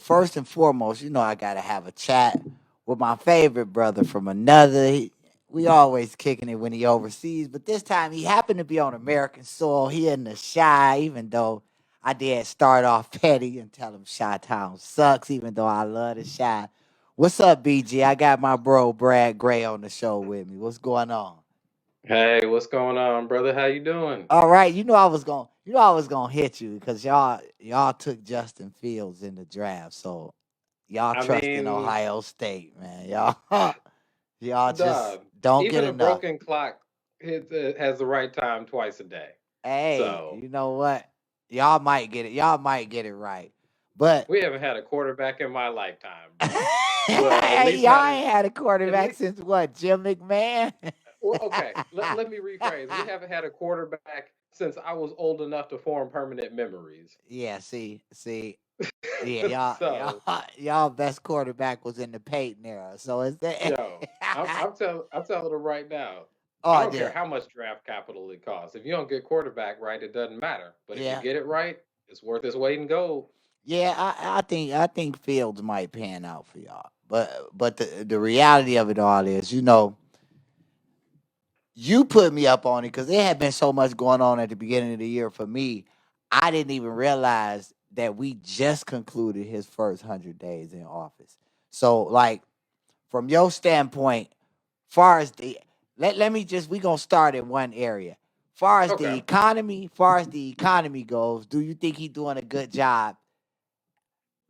first and foremost, I gotta have a chat with my favorite brother from another. We always kicking it when he overseas, but this time he happened to be on American soil. He in the Shy, even though I did start off petty and tell him Chi Town sucks, even though I love the Shy. What's up, BG? I got my bro Brad Gray on the show with me. What's going on? Hey, what's going on, brother? How you doing? All right, I was gonna hit you because y'all took Justin Fields in the draft, so y'all I trust in mean, Ohio State, man. Y'all just duh, don't get even a enough. broken clock has the right time twice a day. Hey, So you know what? Y'all might get it. Y'all might get it right, but we haven't had a quarterback in my lifetime, bro. But at hey, least y'all had ain't had a at quarterback least since what? Jim McMahon. well, okay. Let me rephrase. We haven't had a quarterback since I was old enough to form permanent memories. Yeah, see, yeah, y'all, So y'all best quarterback was in the Peyton era. So is that? yo, I'm telling them right now. I Oh don't care yeah, how much draft capital it costs. If you don't get quarterback right, it doesn't matter. But if you yeah. get it right, it's worth its weight in gold. Yeah, I think Fields might pan out for y'all. But the reality of it all is, you put me up on it because there had been so much going on at the beginning of the year for me. I didn't even realize that we just concluded his first 100 days in office. So, like, from your standpoint, far as the let me just we gonna start in one area. Okay. Far as the economy goes, do you think he's doing a good job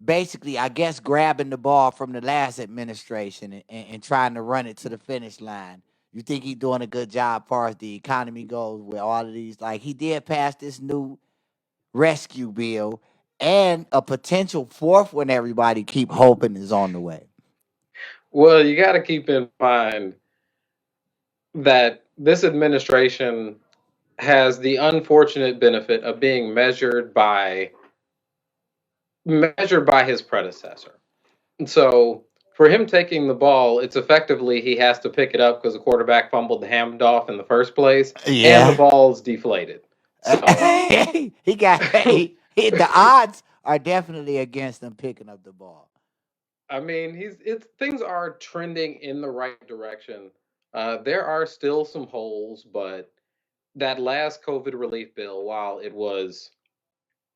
basically, I guess, grabbing the ball from the last administration and trying to run it to the finish line? You think he's doing a good job as far as the economy goes with all of these? Like, he did pass this new rescue bill and a potential fourth one everybody keep hoping is on the way. Well, you got to keep in mind that this administration has the unfortunate benefit of being measured by his predecessor. So for him taking the ball, it's effectively he has to pick it up because the quarterback fumbled the handoff in the first place, and the Yeah. ball's deflated. So he got the odds are definitely against him picking up the ball. I mean, he's it's things are trending in the right direction. There are still some holes, but that last COVID relief bill, while it was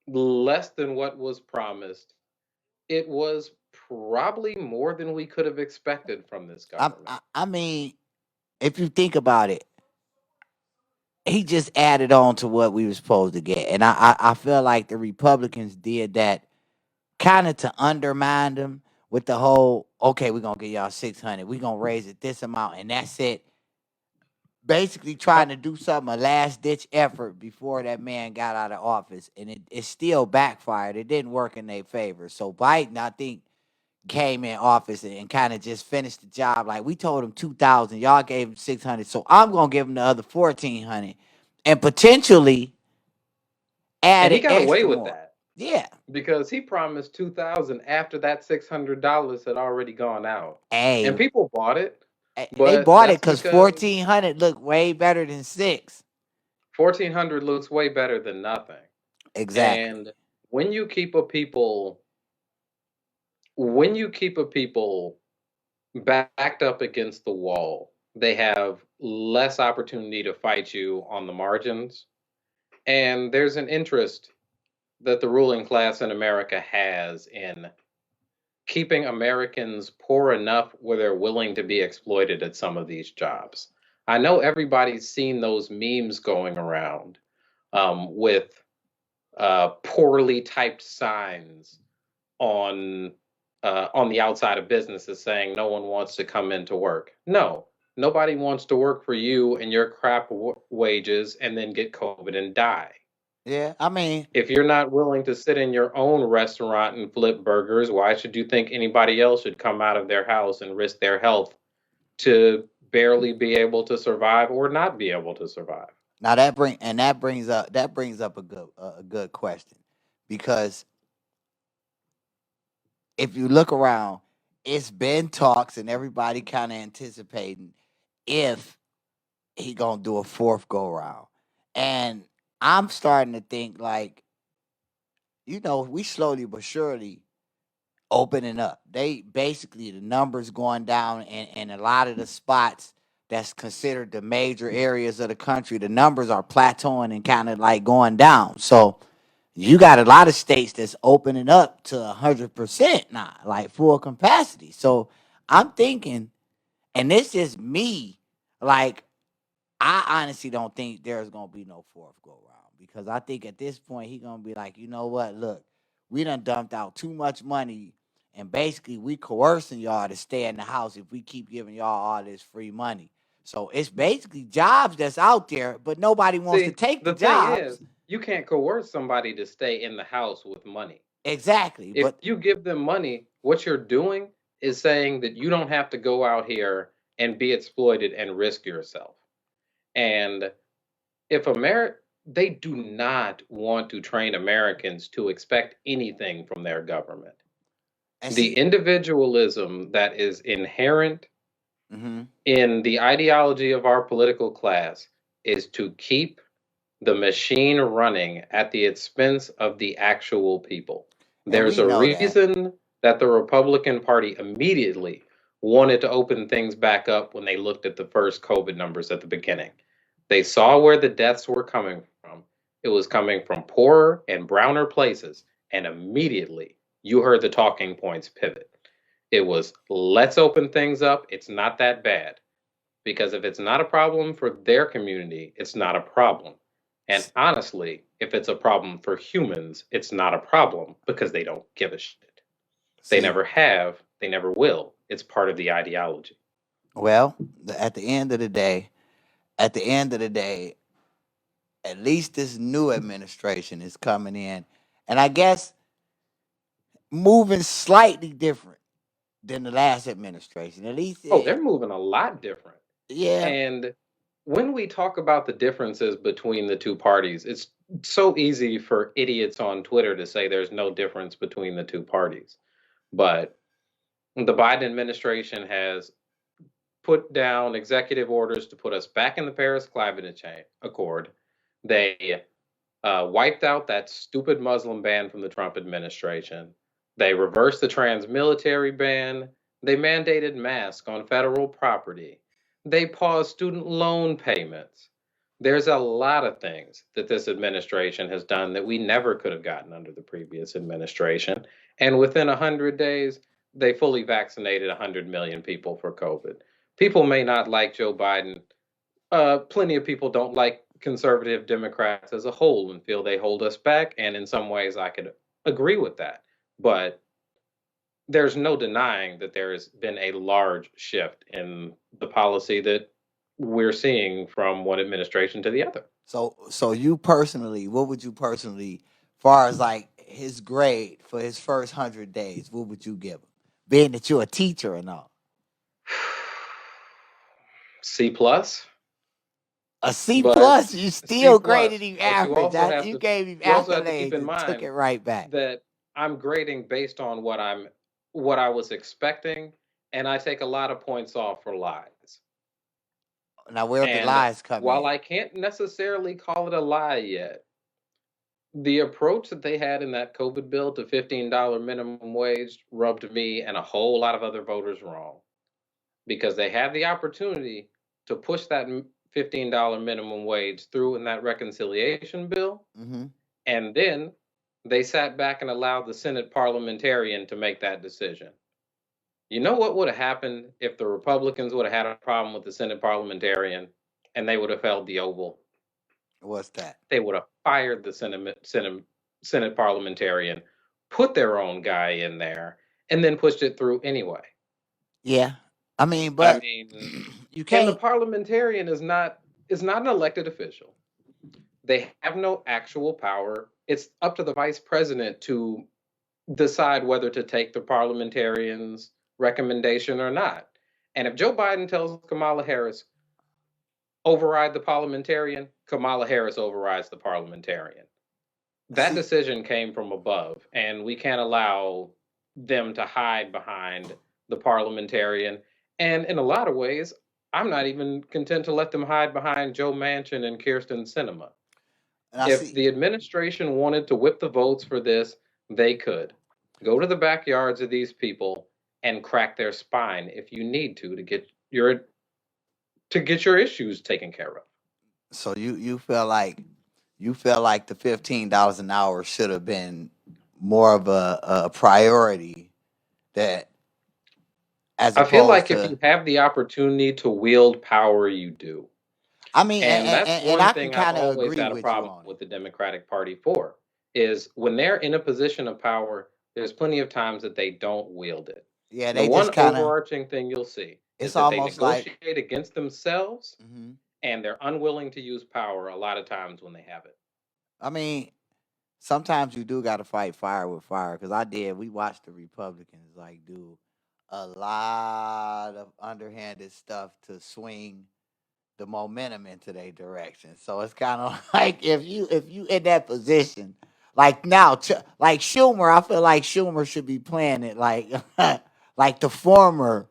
less than what was promised, it was probably more than we could have expected from this government. I mean, if you think about it, he just added on to what we were supposed to get. And I feel like the Republicans did that kind of to undermine them with the whole, okay, we're gonna give y'all 600, we're gonna raise it this amount, and that's it. Basically Uh, trying to do something, a last ditch effort before that man got out of office. And it still backfired. It didn't work in their favor. So Biden, I think, came in office and kind of just finished the job. Like, we told him 2,000, y'all gave him 600, so I'm gonna give him the other 1,400, and potentially and add he it got away extra with more. that Yeah, because he promised 2,000 after that $600 had already gone out. hey, And people bought it, they but bought it that's because because 1,400 looked way better than six. 1,400 looks way better than nothing. Exactly. And when you keep a people when you keep a people backed up against the wall, they have less opportunity to fight you on the margins. And there's an interest that the ruling class in America has in keeping Americans poor enough where they're willing to be exploited at some of these jobs. I know everybody's seen those memes going around with poorly typed signs on on the outside of businesses saying no one wants to come into work. No, nobody wants to work for you and your crap wages and then get COVID and die. Yeah, I mean, If you're not willing to sit in your own restaurant and flip burgers, why should you think anybody else should come out of their house and risk their health to barely be able to survive or not be able to survive? now that brings up a good question, because if you look around, it's been talks and everybody kind of anticipating if he gonna do a fourth go round. And I'm starting to think like, we slowly but surely opening up. They basically the numbers going down and a lot of the spots that's considered the major areas of the country, the numbers are plateauing and kind of like going down. So you got a lot of states that's opening up to 100% now, like full capacity. So I'm thinking, and this is me, like I honestly don't think there's gonna be no fourth go round because I think at this point he gonna be like, you know what? Look, we done dumped out too much money, and basically we coercing y'all to stay in the house if we keep giving y'all all this free money. So it's basically jobs that's out there, but nobody wants to See, take the the thing jobs. is, you can't coerce somebody to stay in the house with money. Exactly, If but you give them money, what you're doing is saying that you don't have to go out here and be exploited and risk yourself. And if they do not want to train Americans to expect anything from their government. and The see, individualism that is inherent hmm in the ideology of our political class is to keep the machine running at the expense of the actual people. and There's we a know that. reason that the Republican Party immediately wanted to open things back up when they looked at the first COVID numbers at the beginning. They saw where the deaths were coming from. It was coming from poorer and browner places, and immediately you heard the talking points pivot. It was, let's open things up. It's not that bad. Because if it's not a problem for their community, it's not a problem. And honestly, if it's a problem for humans, it's not a problem because they don't give a shit. They See, never have, they never will. It's part of the ideology. well, at the end of the day, at the end of the day, at least this new administration is coming in, and I guess moving slightly different than the last administration. At least, Oh, they're moving a lot different. yeah. And when we talk about the differences between the two parties, it's so easy for idiots on Twitter to say there's no difference between the two parties. But the Biden administration has put down executive orders to put us back in the Paris Climate Change Accord. They wiped out that stupid Muslim ban from the Trump administration. They reversed the trans military ban. They mandated masks on federal property. They paused student loan payments. There's a lot of things that this administration has done that we never could have gotten under the previous administration. And within 100 days, they fully vaccinated 100 million people for COVID. People may not like Joe Biden. Plenty of people don't like conservative Democrats as a whole and feel they hold us back. And in some ways, I could agree with that. But there's no denying that there has been a large shift in the policy that we're seeing from one administration to the other. So you personally, what would you personally, far as like his grade for his first 100 days, what would you give him? Being that you're a teacher and all, C plus, a C but plus, you C still graded plus. him But average. You gave him you also have to keep accolades in and took mind it right back. that I'm grading based on what I was expecting, and I take a lot of points off for lies. Now where the And lies come while in? I can't necessarily call it a lie yet, the approach that they had in that COVID bill to $15 minimum wage rubbed me and a whole lot of other voters wrong because they had the opportunity to push that $15 minimum wage through in that reconciliation bill. Hmm And then they sat back and allowed the Senate parliamentarian to make that decision. You know what would have happened if the Republicans would have had a problem with the Senate parliamentarian and they would have held the Oval? What's that? They would have fired the Senate parliamentarian, put their own guy in there, and then pushed it through anyway. Yeah, I mean, I but mean, you and the can't. parliamentarian is not an elected official. They have no actual power. It's up to the vice president to decide whether to take the parliamentarian's recommendation or not. And if Joe Biden tells Kamala Harris, override the parliamentarian, Kamala Harris overrides the parliamentarian. That See, decision came from above, and we can't allow them to hide behind the parliamentarian. And in a lot of ways, I'm not even content to let them hide behind Joe Manchin and Kirsten Sinema. and I If see. the administration wanted to whip the votes for this, they could. Go to the backyards of these people and crack their spine if you need to get your issues taken care of. So you feel like the $15 an hour should have been more of a priority that as I feel opposed like if to. you have the opportunity to wield power, you do. I mean, And that's and one I can thing I've kind of always agree had a with you problem on it. with the Democratic Party for is when they're in a position of power, there's plenty of times that they don't wield it. Yeah, The they just one kind of. overarching thing you'll see is It's that they almost like. negotiate against themselves Hmm. and they're unwilling to use power a lot of times when they have it. I mean, sometimes you do got to fight fire with fire because I did. We watched the Republicans like do a lot of underhanded stuff to swing the momentum into their direction. So it's kind of like if you in that position, like now, like Schumer, I feel like Schumer should be playing it like like the former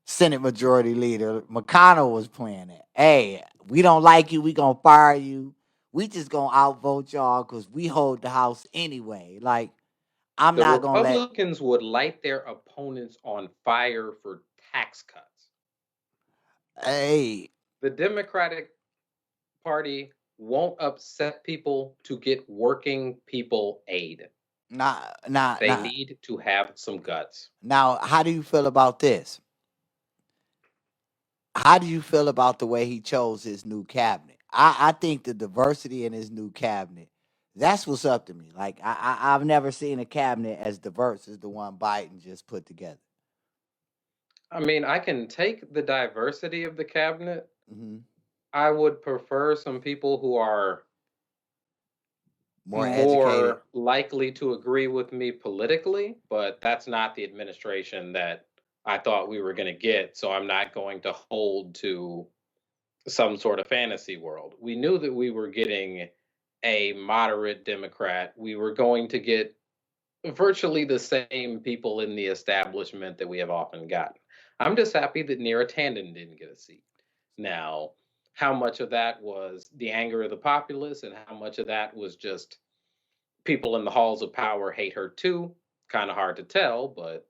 Senate Majority Leader McConnell was playing it. Hey, we don't like you. We gonna fire you. We just gonna outvote y'all because we hold the House anyway. Like I'm The not gonna let. Republicans would light their opponents on fire for tax cuts. Hey, The Democratic Party won't upset people to get working people aid. They not need to have some guts. now. How do you feel about this? How do you feel about the way he chose his new cabinet? I think the diversity in his new cabinet, that's what's up to me. Like I've never seen a cabinet as diverse as the one Biden just put together. I mean, I can take the diversity of the cabinet. Hmm. I would prefer some people who are More educated. more likely to agree with me politically, but that's not the administration that I thought we were going to get. So I'm not going to hold to some sort of fantasy world. We knew that we were getting a moderate Democrat. We were going to get virtually the same people in the establishment that we have often gotten. I'm just happy that Neera Tanden didn't get a seat. Now, how much of that was the anger of the populace and how much of that was just people in the halls of power hate her too? Kind of hard to tell, but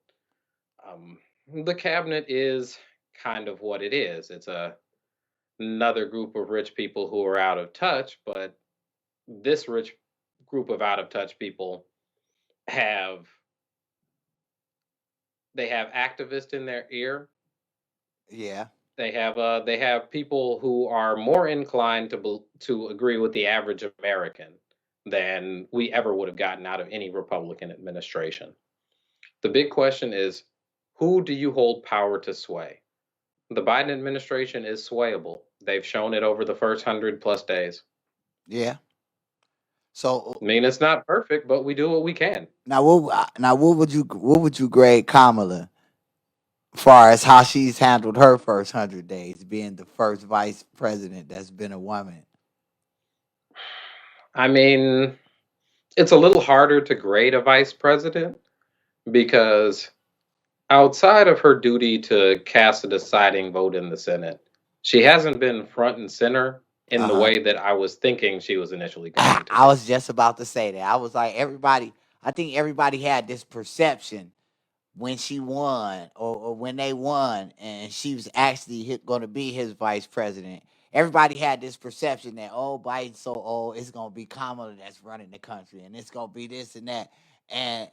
um, the cabinet is kind of what it is. It's another group of rich people who are out of touch, but this rich group of out of touch people have they have activists in their ear. Yeah. They have people who are more inclined to agree with the average American than we ever would have gotten out of any Republican administration. The big question is, who do you hold power to sway? The Biden administration is swayable. They've shown it over the first 100+ days. Yeah. So I mean, it's not perfect, but we do what we can. what would you grade Kamala far as how she's handled her first 100 days, being the first vice president that's been a woman? I mean, it's a little harder to grade a vice president because outside of her duty to cast a deciding vote in the Senate, she hasn't been front and center in Uh the huh. way that I was thinking she was initially going to I be. was just about to say that. I was like, everybody. I think everybody had this perception when she won or when they won and she was actually going to be his vice president. Everybody had this perception that, oh, Biden's so old, it's going to be Kamala that's running the country and it's going to be this and that. And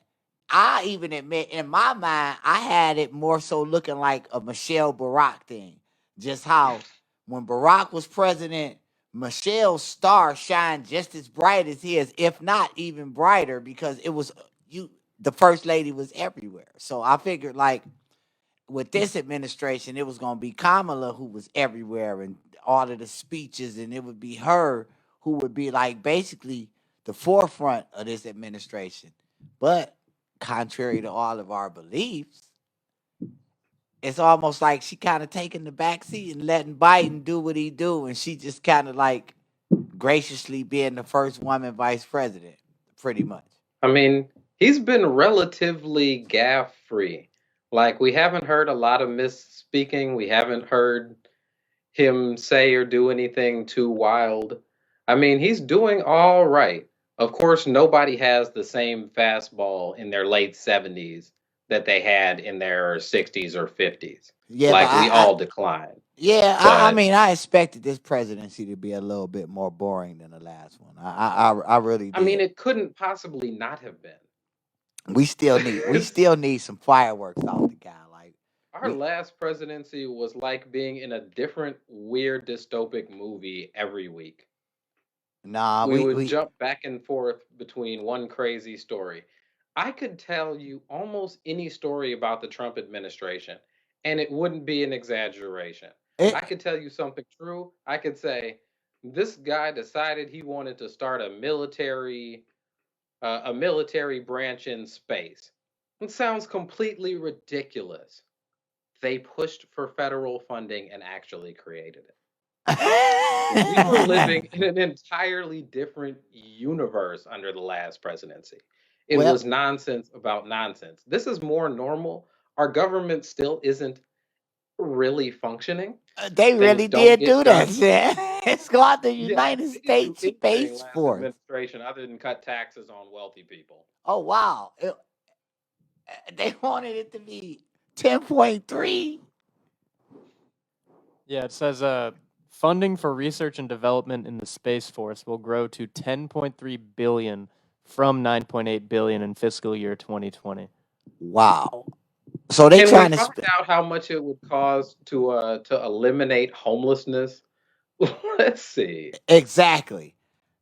I even admit in my mind, I had it more so looking like a Michelle Barack thing. Just how when Barack was president, Michelle's star shined just as bright as his, if not even brighter, because it was you the first lady was everywhere. So I figured like with this administration, it was gonna be Kamala who was everywhere and all of the speeches, and it would be her who would be like basically the forefront of this administration. But contrary to all of our beliefs, it's almost like she kind of taking the back seat and letting Biden do what he do, and she just kind of like graciously being the first woman vice president, pretty much. I mean, he's been relatively gaffe free. Like, we haven't heard a lot of misspeaking. We haven't heard him say or do anything too wild. I mean, he's doing all right. Of course, nobody has the same fastball in their late 70s that they had in their 60s or 50s. Yeah, but Like we all decline. yeah, I But mean, I expected this presidency to be a little bit more boring than the last one. I really I mean, did. it couldn't possibly not have been. We still need some fireworks off the guy. Like Our we last presidency was like being in a different weird dystopic movie every week. nah We we would we jump back and forth between one crazy story. I could tell you almost any story about the Trump administration, and it wouldn't be an exaggeration. I it, could tell you something true. I could say, this guy decided he wanted to start a military branch in space. It sounds completely ridiculous. They pushed for federal funding and actually created it. We were living in an entirely different universe under the last presidency. It well, was nonsense about nonsense. This is more normal. Our government still isn't really functioning. they Things really don't did get do that done. shit. It's called the Yeah, United they didn't do States anything Space last Force. administration other than cut taxes on wealthy people. Oh wow, they wanted it to be 10.3. Yeah, it says funding for research and development in the Space Force will grow to 10.3 billion from 9.8 billion in fiscal year 2020. Wow. So they Can we trying to find out how much it would cost to eliminate homelessness? Let's see. exactly.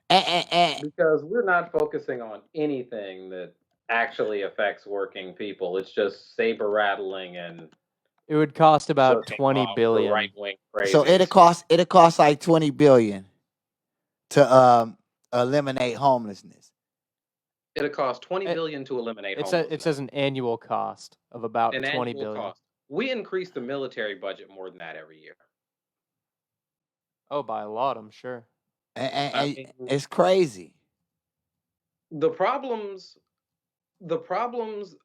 And Because we're not focusing on anything that actually affects working people. It's just saber rattling and It would cost about jerking 20 off the right billion. wing so crazies. it'll cost like 20 billion to eliminate homelessness. It'll cost 20 It, billion to eliminate it says homelessness. an annual cost of about An 20 annual billion. cost. We increase the military budget more than that every year. Oh, by a lot, I'm sure. I And mean, it's crazy. the problems, the problems,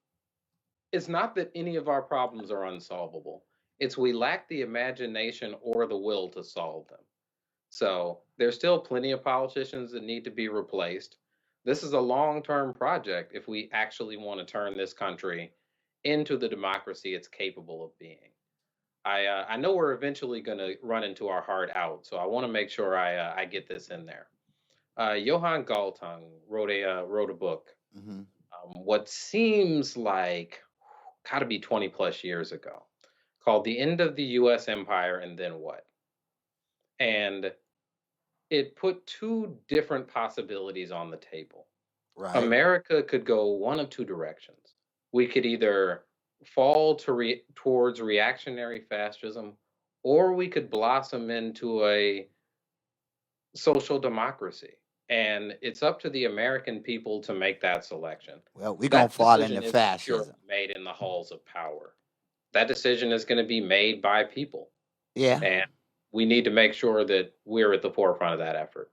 it's not that any of our problems are unsolvable. It's we lack the imagination or the will to solve them. So there's still plenty of politicians that need to be replaced. This is a long term project if we actually want to turn this country into the democracy it's capable of being. I know we're eventually going to run into our hard out, so I want to make sure I get this in there. Johann Galtung wrote a book. Hmm. What seems like got to be 20 plus years ago, called "The End of the U.S. Empire and Then What," and it put two different possibilities on the table. Right. America could go one of two directions. We could either fall towards reactionary fascism, or we could blossom into a social democracy. And it's up to the American people to make that selection. Well, we're gonna That fall decision into isn't purely fascism. made in the halls of power. That decision is going to be made by people. Yeah. And we need to make sure that we're at the forefront of that effort.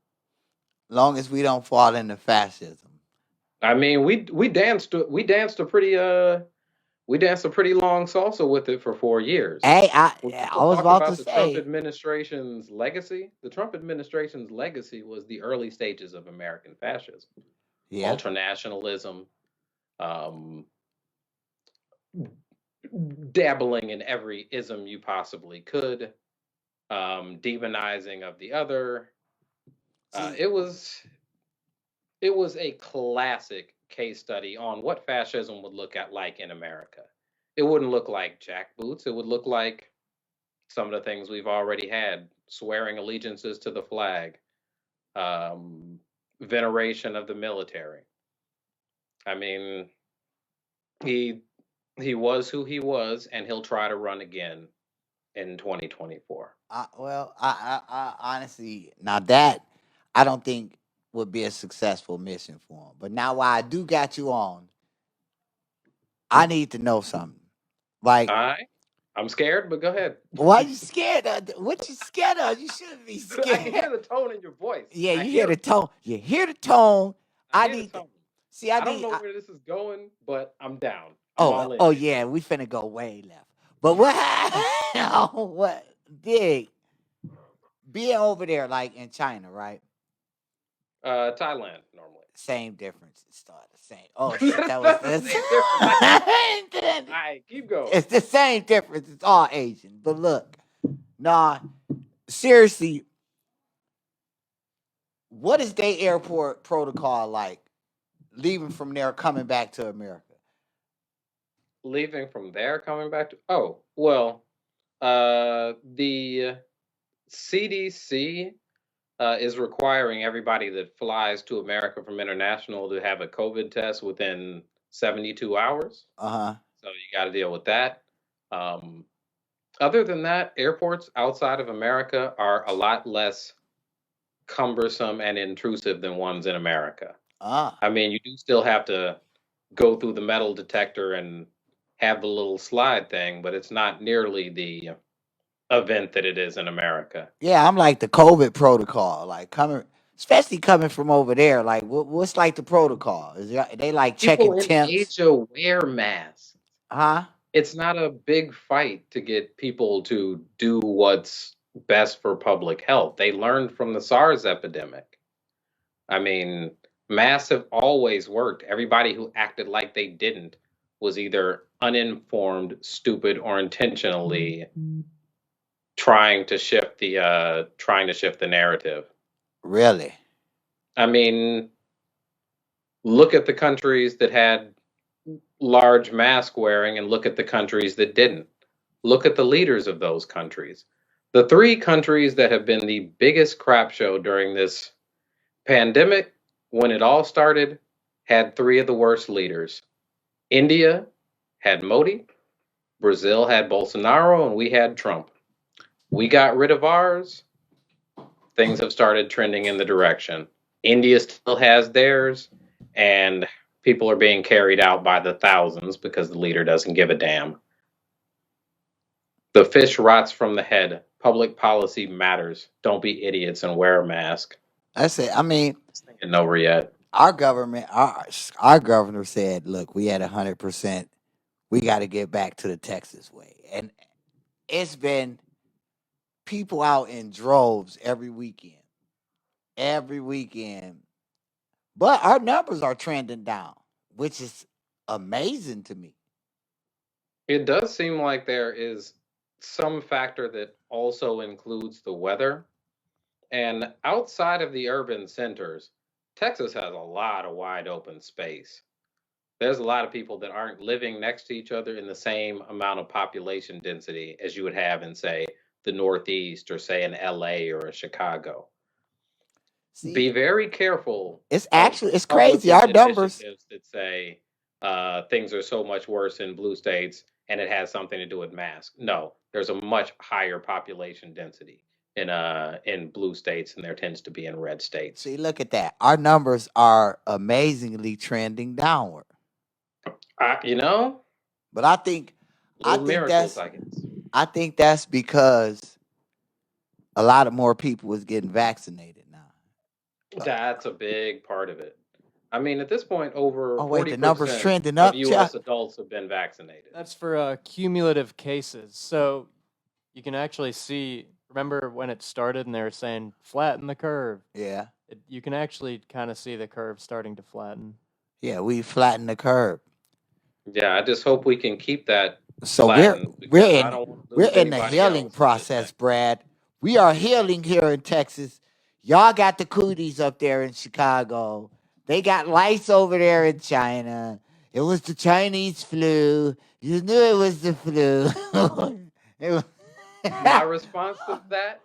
Long as we don't fall into fascism. I mean, we danced a pretty long salsa with it for 4 years. Hey, When I people was talk about about to the Trump say, administration's legacy, the Trump administration's legacy was the early stages of American fascism, yeah. ultranationalism, um, dabbling in every ism you possibly could, demonizing of the other. Uh, See, it was it was a classic case study on what fascism would look at like in America. It wouldn't look like jackboots. It would look like some of the things we've already had: swearing allegiances to the flag, um, veneration of the military. I mean, he he was who he was, and he'll try to run again in 2024. I honestly now that I don't think would be a successful mission for him. But now, while I do got you on, I need to know something. Like, I'm scared, but go ahead. why you scared of? What you scared of? You shouldn't be I can scared. hear the tone in your voice. Yeah, I you hear hear the it. tone. You hear the tone. I I hear the need to tone. see. I I don't need. know where this is going, but I'm down. I'm Oh, all in. oh yeah, we finna go way left. But what? What? Dig being over there, like in China, right? Thailand normally. Same difference. It's still the same. Oh shit, that was That's the same difference. All right, keep going. It's the same difference. It's all Asian. But look, nah, seriously, what is their airport protocol like? Leaving from there, coming back to America. Leaving from there, coming back to the CDC is requiring everybody that flies to America from international to have a COVID test within 72 hours. Uh-huh. So you got to deal with that. Other than that, airports outside of America are a lot less cumbersome and intrusive than ones in America. I mean, you do still have to go through the metal detector and have the little slide thing, but it's not nearly the event that it is in America. Yeah, I'm like the COVID protocol, like especially coming from over there. Like, what's like the protocol? They like People checking in temps? Asia wear masks. Huh? It's not a big fight to get people to do what's best for public health. They learned from the SARS epidemic. I mean, masks have always worked. Everybody who acted like they didn't was either uninformed, stupid, or intentionally trying to shift the narrative. Really? I mean, look at the countries that had large mask wearing and look at the countries that didn't. Look at the leaders of those countries. The three countries that have been the biggest crap show during this pandemic, when it all started, had three of the worst leaders. India had Modi, Brazil had Bolsonaro, and we had Trump. We got rid of ours. Things have started trending in the direction. India still has theirs, and people are being carried out by the thousands because the leader doesn't give a damn. The fish rots from the head. Public policy matters. Don't be idiots and wear a mask. That's it. I mean, This thing isn't over yet. our government, our governor said, "Look, we had 100%. We got to get back to the Texas way," and it's been people out in droves every weekend. But our numbers are trending down, which is amazing to me. It does seem like there is some factor that also includes the weather. And outside of the urban centers, Texas has a lot of wide open space. There's a lot of people that aren't living next to each other in the same amount of population density as you would have in, say, the Northeast or, say, in LA or Chicago. Be See, very careful it's of crazy. Our Republican numbers. initiatives that say things are so much worse in blue states and it has something to do with masks. No, there's a much higher population density in blue states than there tends to be in red states. See, look at that. Our numbers are amazingly trending downward. You know, But I think little miracles, I guess. I think that's because a lot of more people is getting vaccinated now. That's a big part of it. I mean, at this point, over Oh wait, the numbers trending of up, U.S. adults have been vaccinated. That's for cumulative cases. So you can actually see. Remember when it started and they were saying flatten the curve? Yeah. You can actually kind of see the curve starting to flatten. Yeah, we flattened the curve. Yeah, I just hope we can keep that So flattened because I don't want to we're lose in the anybody healing else. process, Brad. We are healing here in Texas. Y'all got the cooties up there in Chicago. They got lice over there in China. It was the Chinese flu. You knew it was the flu. It was- My response to that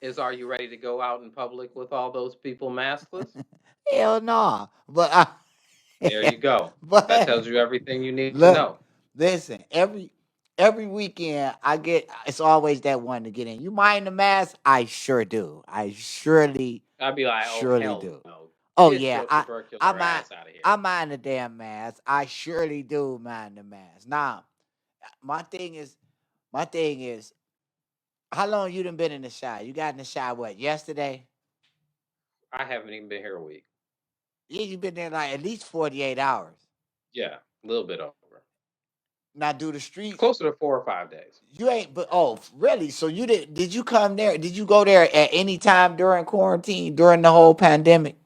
is, are you ready to go out in public with all those people maskless? Hell no. But There you go. but That tells you everything you need to look, know. listen, every weekend it's always that one to get in. You mind the mask? I sure do. I surely I'd be like, oh, surely hell do. no. Oh Get yeah, your tubercular I mind ass out of here. I mind the damn mask. I surely do mind the mask. Now, my thing is, how long you done been in the shot? You got in the shot what, yesterday? I haven't even been here a week. Yeah, you been there like at least 48 hours. Yeah, a little bit over. Now, do the streets? Closer to 4 or 5 days. You ain't, but really? So you did you come there? Did you go there at any time during quarantine, during the whole pandemic?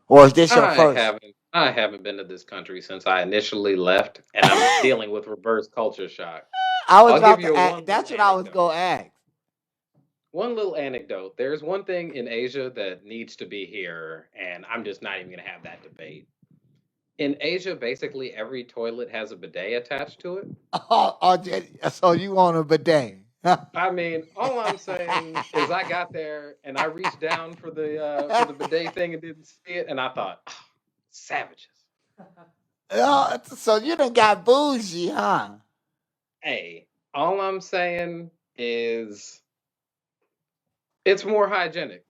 Or is this your I first? haven't I haven't been to this country since I initially left, and I'm dealing with reverse culture shock. I was I'll give about you to a ask. one little That's what I was anecdote. gonna ask. One little anecdote. There's one thing in Asia that needs to be here, and I'm just not even gonna have that debate. In Asia, basically every toilet has a bidet attached to it. So you want a bidet? I mean, all I'm saying is I got there and I reached down for the bidet thing and didn't see it, and I thought, "Ah, savages." So you done got bougie, huh? Hey, all I'm saying is it's more hygienic.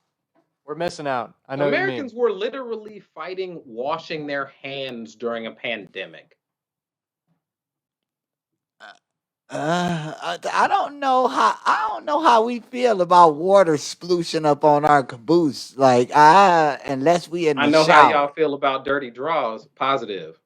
We're missing out. I know what you mean. Americans were literally fighting washing their hands during a pandemic. I don't know how we feel about water sploosing up on our caboose. Like, unless we in I the know how y'all shower. feel about dirty draws. Positive.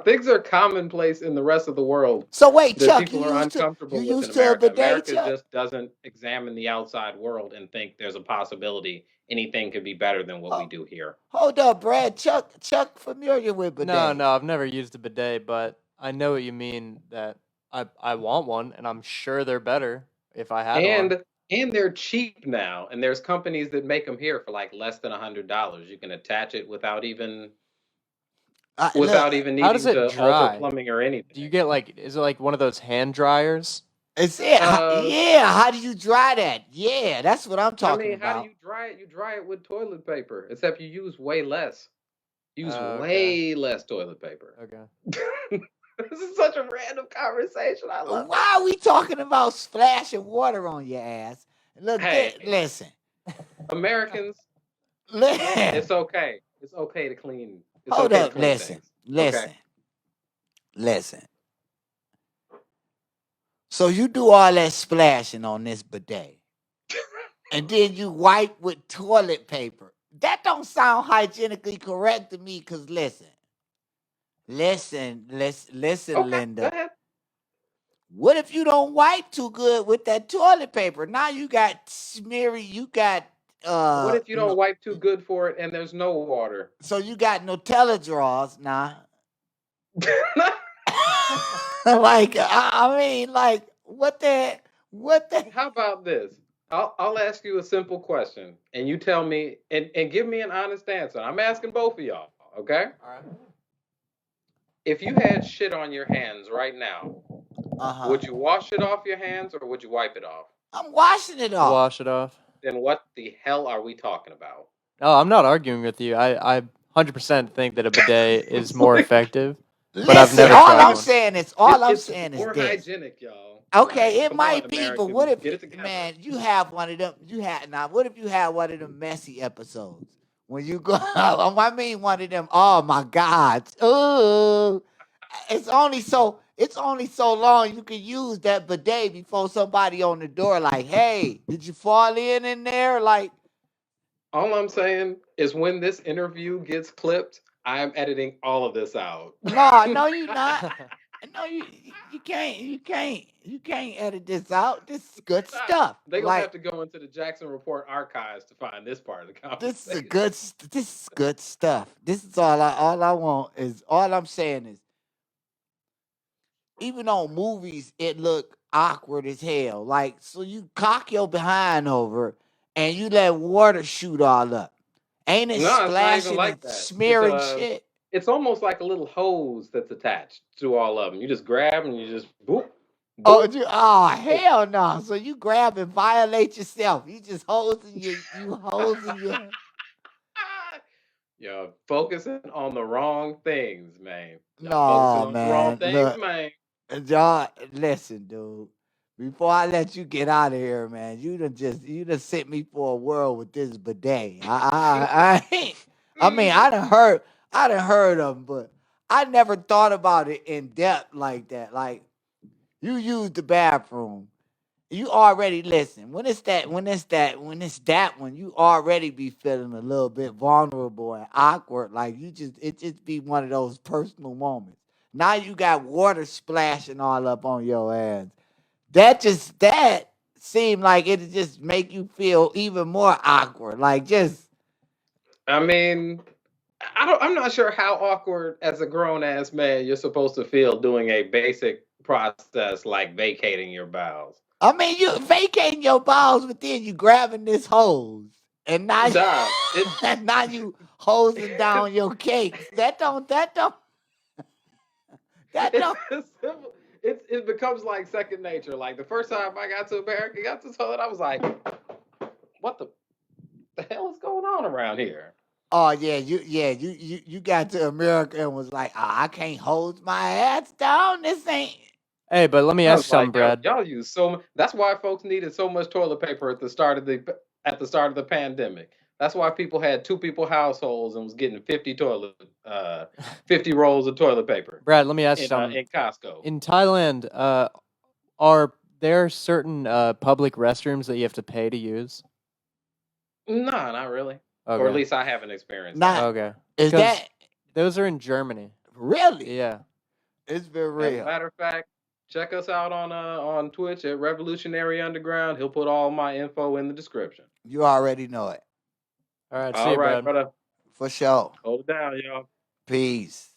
Things are commonplace in the rest of the world So wait, that Chuck, people are you uncomfortable with in used to a America. bidet, America Chuck? just doesn't examine the outside world and think there's a possibility anything could be better than what we Oh, do here. hold up, Brad. Chuck familiar with No, bidets? I've never used a bidet, but I know what you mean. That I want one, and I'm sure they're better if I had one. And they're cheap now, and there's companies that make them here for like less than $100. You can attach it Look, without even How does needing it to alter dry? plumbing or Do you anything. get like? Is it like one of those hand dryers? Uh, yeah. How do you dry that? Yeah, that's what I'm I talking mean, how do about. you dry it? You dry it with toilet paper, except you use way less. Use Okay. way less toilet paper. Okay. This is such a random conversation. I love it. Why are we talking about splashing water on your ass? Look, Hey, listen, Americans, listen. it's okay. It's okay to clean. It's Hold okay to up, clean things. Okay. listen. So you do all that splashing on this bidet, and then you wipe with toilet paper. That don't sound hygienically correct to me. Cause listen, Okay. Go Linda. ahead. What if you don't wipe too good with that toilet paper? Now you got smeary. You got What if you don't no. wipe too good for it and there's no water? So you got Nutella draws now. Like I mean, like what the How about this? I'll ask you a simple question and you tell me and give me an honest answer. I'm asking both of y'all, okay? All right. If you had shit on your hands right now, uh-huh. would you wash it off your hands or would you wipe it off? I'm washing it off. Wash it off. Then what the hell are we talking about? Oh, I'm not arguing with you. I 100% think that a bidet is more Like, effective, but I've Listen, never all tried I'm one. saying is it's more this. hygienic, y'all. Okay, Like, it come on, might be, but what Americans, if get it together. man, you have one of them you had now what if you had one of them messy episodes? When you go I mean one of them, oh my God. Ooh. It's only so long you can use that bidet before somebody on the door like, hey, did you fall in there? Like, All I'm saying is when this interview gets clipped, I'm editing all of this out. no, you not. No, you can't edit this out. This is good stuff. They're gonna have Like, to go into the Jackson Report archives to find this part of the this is conversation. good stuff. This is all I want is all I'm saying is even on movies it look awkward as hell. Like, so you cock your behind over and you let water shoot all up. Ain't it No, it's not even splashing like and that. smearing shit? It's almost like a little hose that's attached to all of them. You just grab and you just boop, Oh, boop, boop. hell no! So you grab and violate yourself. You just hosing your. You're focusing on the wrong things, man. Y'all focusing No, on the wrong man. things, Look, man. y'all, listen, dude. Before I let you get out of here, man, you done sent me for a whirl with this bidet. I mean, I done heard of them, but I never thought about it in depth like that. Like, you use the bathroom. you already listen. When it's that one, you already be feeling a little bit vulnerable and awkward. Like it just be one of those personal moments. Now you got water splashing all up on your ass. That seemed like it just make you feel even more awkward. Like just I mean, I'm not sure how awkward as a grown ass man you're supposed to feel doing a basic process like vacating your bowels. I mean, you vacating your balls, but then you grabbing this hose, and now Dog, and now you hosing down your cakes. That don't that don't that it's don't. as simple. It becomes like second nature. Like the first time I got to America, got to toilet, I was like, "What the hell is going on around here?" Oh you got to America and was like, I can't hose my ass down. This ain't. Hey, but let me I ask was like, something, Brad. y'all use so. That's why folks needed so much toilet paper at the start of the pandemic. That's why people had two people households and was getting 50 rolls of toilet paper Brad, let me ask something. in Costco. In Thailand, are there certain public restrooms that you have to pay to use? No, not really. Or at Okay. least I haven't experienced Not that. Okay. is 'Cause that those are in Germany. really? Yeah. It's been As a real. matter of fact, check us out on Twitch at Revolutionary Underground. He'll put all my info in the description. You already know it. All right. See All you, right, Brad. brother. For sure. Hold it down, y'all. Peace.